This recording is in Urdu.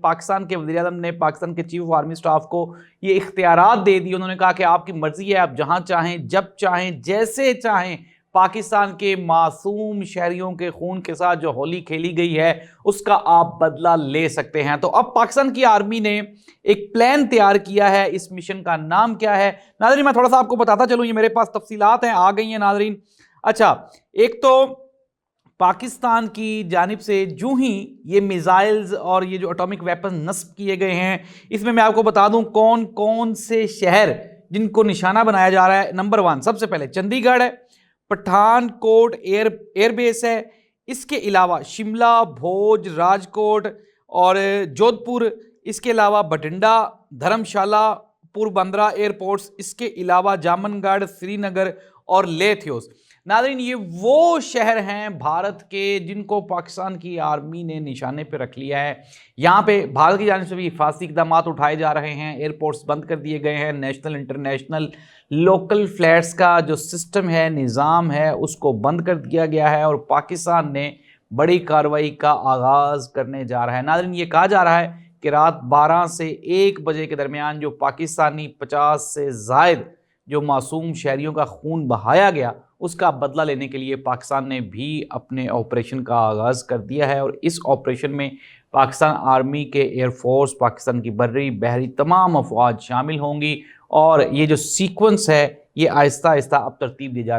پاکستان کے وزیر اعظم نے پاکستان کے چیف آف آرمی سٹاف کو یہ اختیارات دے دی. انہوں نے کہا کہ آپ کی مرضی ہے، آپ جہاں چاہیں، جب چاہیں، جیسے چاہیں پاکستان کے معصوم شہریوں کے خون کے ساتھ جو ہولی کھیلی گئی ہے اس کا آپ بدلہ لے سکتے ہیں. تو اب پاکستان کی آرمی نے ایک پلان تیار کیا ہے. اس مشن کا نام کیا ہے ناظرین؟ میں تھوڑا سا آپ کو بتاتا چلوں، یہ میرے پاس تفصیلات ہیں، آ گئی ہیں ناظرین. اچھا، ایک تو پاکستان کی جانب سے جو ہی یہ میزائلز اور یہ جو اٹامک ویپن نصب کیے گئے ہیں، اس میں آپ کو بتا دوں کون کون سے شہر جن کو نشانہ بنایا جا رہا ہے. نمبر 1 سب سے پہلے چندی گڑھ ہے، پٹھان کوٹ ایئر بیس ہے، اس کے علاوہ شملہ، بھوج، راج کوٹ اور جودھ پور، اس کے علاوہ بٹنڈا، دھرم شالہ، پور بندرہ ایئرپورٹس، اس کے علاوہ جامن گڑھ، سری نگر اور لیتھیوس. ناظرین یہ وہ شہر ہیں بھارت کے جن کو پاکستان کی آرمی نے نشانے پہ رکھ لیا ہے. یہاں پہ بھارت کی جانب سے بھی حفاظتی اقدامات اٹھائے جا رہے ہیں، ایئرپورٹس بند کر دیے گئے ہیں، نیشنل انٹرنیشنل لوکل فلائٹس کا جو سسٹم ہے، نظام ہے، اس کو بند کر دیا گیا ہے اور پاکستان نے بڑی کارروائی کا آغاز کرنے جا رہا ہے. ناظرین یہ کہا جا رہا ہے کہ رات 12 سے 1 بجے کے درمیان جو پاکستانی 50 سے زائد جو معصوم شہریوں کا خون بہایا گیا اس کا بدلہ لینے کے لیے پاکستان نے بھی اپنے آپریشن کا آغاز کر دیا ہے. اور اس آپریشن میں پاکستان آرمی کے ایئر فورس، پاکستان کی بری بحری تمام افواج شامل ہوں گی اور یہ جو سیکوینس ہے یہ آہستہ آہستہ اب ترتیب دی جا رہی ہے.